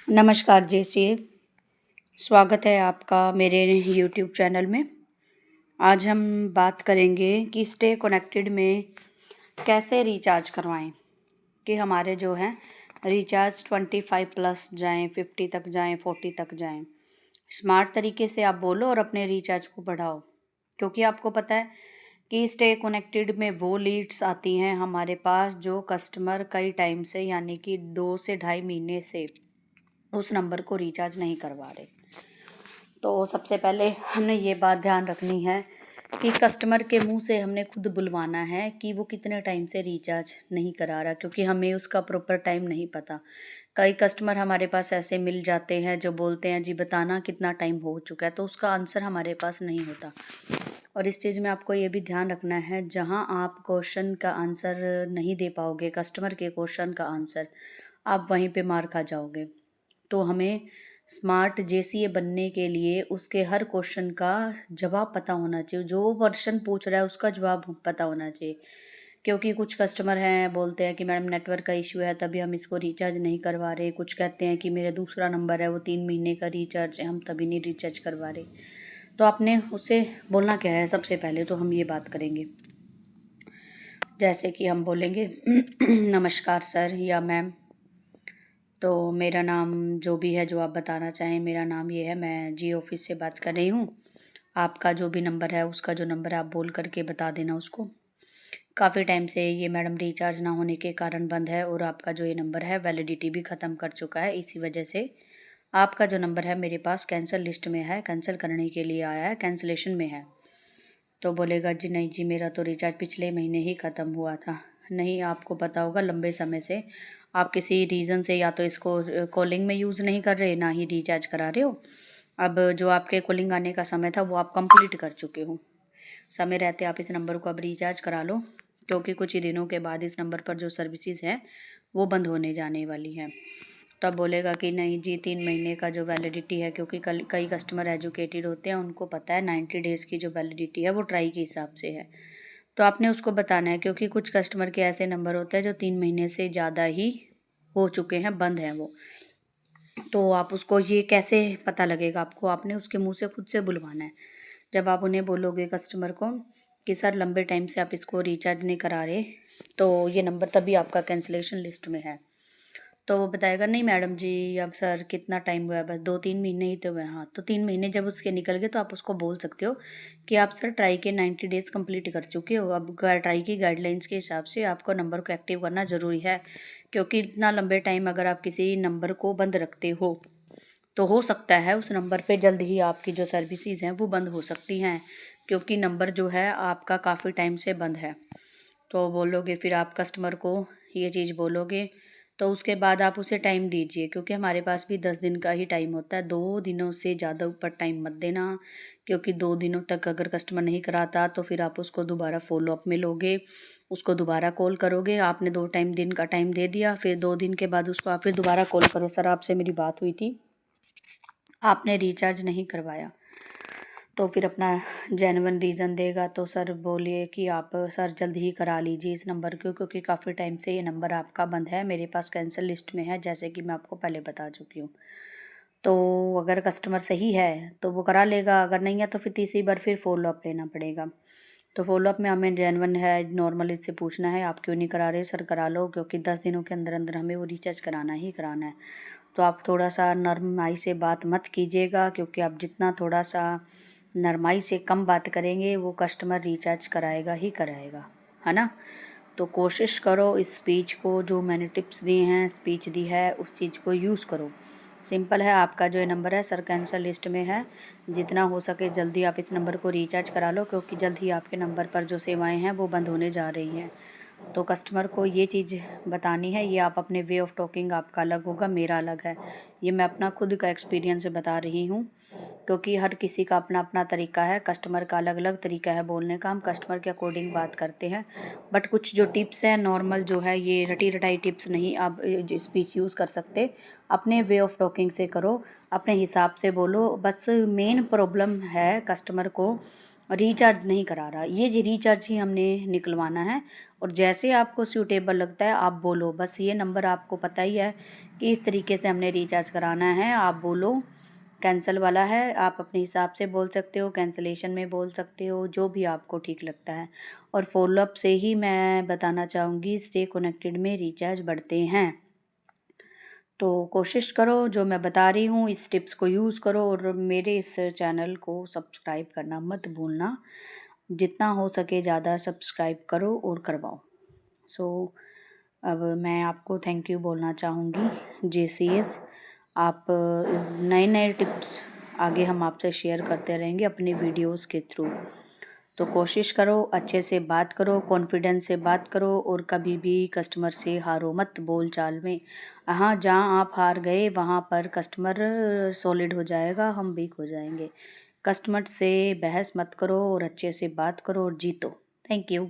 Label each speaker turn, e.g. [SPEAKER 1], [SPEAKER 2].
[SPEAKER 1] नमस्कार जैसे स्वागत है आपका मेरे यूट्यूब चैनल में। आज हम बात करेंगे कि स्टे कनेक्टेड में कैसे रिचार्ज करवाएं कि हमारे जो हैं रिचार्ज 25 प्लस जाएं, 50 तक जाएं, 40 तक जाएं। स्मार्ट तरीके से आप बोलो और अपने रिचार्ज को बढ़ाओ, क्योंकि आपको पता है कि स्टे कनेक्टेड में वो लीड्स आती हैं हमारे पास जो कस्टमर कई टाइम से यानी कि 2 से ढाई महीने से उस नंबर को रिचार्ज नहीं करवा रहे। तो सबसे पहले हमने ये बात ध्यान रखनी है कि कस्टमर के मुंह से हमने खुद बुलवाना है कि वो कितने टाइम से रिचार्ज नहीं करा रहा, क्योंकि हमें उसका प्रॉपर टाइम नहीं पता। कई कस्टमर हमारे पास ऐसे मिल जाते हैं जो बोलते हैं जी बताना कितना टाइम हो चुका है, तो उसका आंसर हमारे पास नहीं होता। और इस चीज़ में आपको ये भी ध्यान रखना है, जहाँ आप क्वेश्चन का आंसर नहीं दे पाओगे, कस्टमर के क्वेश्चन का आंसर, आप वहीं पे मार खा जाओगे। तो हमें स्मार्ट जेसीए बनने के लिए उसके हर क्वेश्चन का जवाब पता होना चाहिए, जो वर्शन पूछ रहा है उसका जवाब पता होना चाहिए। क्योंकि कुछ कस्टमर हैं बोलते हैं कि मैडम नेटवर्क का इशू है तभी हम इसको रिचार्ज नहीं करवा रहे, कुछ कहते हैं कि मेरा दूसरा नंबर है वो 3 महीने का रिचार्ज है हम तभी नहीं रिचार्ज करवा रहे। तो आपने उससे बोलना क्या है, सबसे पहले तो हम ये बात करेंगे। जैसे कि हम बोलेंगे नमस्कार सर या मैम, तो मेरा नाम जो भी है जो आप बताना चाहें, मेरा नाम ये है, मैं जी ऑफिस से बात कर रही हूँ। आपका जो भी नंबर है उसका जो नंबर है आप बोल करके बता देना उसको। काफ़ी टाइम से ये मैडम रिचार्ज ना होने के कारण बंद है और आपका जो ये नंबर है वैलिडिटी भी ख़त्म कर चुका है, इसी वजह से आपका जो नंबर है मेरे पास कैंसिल लिस्ट में है, कैंसिल करने के लिए आया है, कैंसिलेशन में है। तो बोलेगा जी नहीं जी मेरा तो रिचार्ज पिछले महीने ही ख़त्म हुआ था। नहीं, आपको पता होगा लंबे समय से आप किसी रीज़न से या तो इसको कॉलिंग में यूज़ नहीं कर रहे, ना ही रिचार्ज करा रहे हो। अब जो आपके कॉलिंग आने का समय था वो आप कंप्लीट कर चुके हो। समय रहते आप इस नंबर को अब रिचार्ज करा लो, क्योंकि कुछ ही दिनों के बाद इस नंबर पर जो सर्विसेज हैं वो बंद होने जाने वाली हैं। तब बोलेगा कि नहीं जी 3 महीने का जो वैलिडिटी है, क्योंकि कई कस्टमर एजुकेटेड होते हैं, उनको पता है 90 डेज़ की जो वैलिडिटी है वो ट्राई के हिसाब से है। तो आपने उसको बताना है, क्योंकि कुछ कस्टमर के ऐसे नंबर होते हैं जो 3 महीने से ज़्यादा ही हो चुके हैं, बंद हैं वो। तो आप उसको ये कैसे पता लगेगा आपको, आपने उसके मुंह से खुद से बुलवाना है। जब आप उन्हें बोलोगे कस्टमर को कि सर लंबे टाइम से आप इसको रिचार्ज नहीं करा रहे, तो ये नंबर तभी आपका कैंसिलेशन लिस्ट में है। तो वो बताएगा नहीं मैडम जी अब सर कितना टाइम हुआ है, बस 2-3 महीने ही तो हुए। हाँ, तो 3 महीने जब उसके निकल गए तो आप उसको बोल सकते हो कि आप सर ट्राई के 90 डेज़ कंप्लीट कर चुके हो, अब ट्राई की गाइडलाइंस के हिसाब से आपको नंबर को एक्टिव करना ज़रूरी है। क्योंकि इतना लंबे टाइम अगर आप किसी नंबर को बंद रखते हो तो हो सकता है उस नंबर पे जल्द ही आपकी जो सर्विसेज हैं वो बंद हो सकती हैं, क्योंकि नंबर जो है आपका काफ़ी टाइम से बंद है। तो बोलोगे फिर आप कस्टमर को ये चीज़ बोलोगे, तो उसके बाद आप उसे टाइम दीजिए, क्योंकि हमारे पास भी 10 दिन का ही टाइम होता है, 2 दिनों से ज़्यादा ऊपर टाइम मत देना। क्योंकि 2 दिनों तक अगर कस्टमर नहीं कराता तो फिर आप उसको दोबारा फॉलोअप में लोगे, उसको दोबारा कॉल करोगे। आपने 2 दिन का टाइम दे दिया, फिर 2 दिन के बाद उसको आप फिर दोबारा कॉल करो, सर आपसे मेरी बात हुई थी, आपने रिचार्ज नहीं करवाया। तो फिर अपना जेन्युइन रीज़न देगा, तो सर बोलिए कि आप सर जल्द ही करा लीजिए इस नंबर को, क्योंकि काफ़ी टाइम से ये नंबर आपका बंद है, मेरे पास कैंसिल लिस्ट में है, जैसे कि मैं आपको पहले बता चुकी हूँ। तो अगर कस्टमर सही है तो वो करा लेगा, अगर नहीं है तो फिर तीसरी बार फिर फॉलोअप लेना पड़ेगा। तो फॉलोअप में हमें जेन्युइन है नॉर्मल इससे पूछना है आप क्यों नहीं करा रहे, सर करा लो, क्योंकि 10 दिनों के अंदर अंदर हमें वो रिचार्ज कराना ही कराना है। तो आप थोड़ा सा नरमाई से बात मत कीजिएगा, क्योंकि आप जितना थोड़ा सा नरमाई से कम बात करेंगे वो कस्टमर रिचार्ज कराएगा ही कराएगा, है ना। तो कोशिश करो इस स्पीच को, जो मैंने टिप्स दिए हैं, स्पीच दी है, उस चीज़ को यूज़ करो। सिंपल है, आपका जो ये नंबर है सर कैंसिल लिस्ट में है, जितना हो सके जल्दी आप इस नंबर को रिचार्ज करा लो, क्योंकि जल्द ही आपके नंबर पर जो सेवाएं हैं वो बंद होने जा रही हैं। तो कस्टमर को ये चीज़ बतानी है, ये आप अपने वे ऑफ टॉकिंग आपका अलग होगा, मेरा अलग है। ये मैं अपना खुद का एक्सपीरियंस बता रही हूँ, क्योंकि हर किसी का अपना अपना तरीका है, कस्टमर का अलग अलग तरीका है बोलने का, हम कस्टमर के अकॉर्डिंग बात करते हैं। बट कुछ जो टिप्स हैं नॉर्मल जो है, ये रटी रटाई टिप्स नहीं आप स्पीच यूज़ कर सकते, अपने वे ऑफ टॉकिंग से करो, अपने हिसाब से बोलो। बस मेन प्रॉब्लम है कस्टमर को रिचार्ज नहीं करा रहा, ये जी रिचार्ज ही हमने निकलवाना है। और जैसे आपको सूटेबल लगता है आप बोलो, बस ये नंबर आपको पता ही है कि इस तरीके से हमने रिचार्ज कराना है। आप बोलो कैंसिल वाला है, आप अपने हिसाब से बोल सकते हो, कैंसिलेशन में बोल सकते हो, जो भी आपको ठीक लगता है। और फॉलोअप से ही मैं बताना चाहूँगी, स्टे कनेक्टेड में रिचार्ज बढ़ते हैं। तो कोशिश करो, जो मैं बता रही हूँ इस टिप्स को यूज़ करो और मेरे इस चैनल को सब्सक्राइब करना मत भूलना। जितना हो सके ज़्यादा सब्सक्राइब करो और करवाओ। सो अब मैं आपको थैंक यू बोलना चाहूँगी JCS। आप नए नए टिप्स आगे हम आपसे शेयर करते रहेंगे अपनी वीडियोस के थ्रू। तो कोशिश करो, अच्छे से बात करो, कॉन्फिडेंस से बात करो और कभी भी कस्टमर से हारो मत बोल चाल में। हाँ, जहाँ आप हार गए वहाँ पर कस्टमर सॉलिड हो जाएगा, हम वीक हो जाएंगे। कस्टमर से बहस मत करो और अच्छे से बात करो और जीतो। Thank you.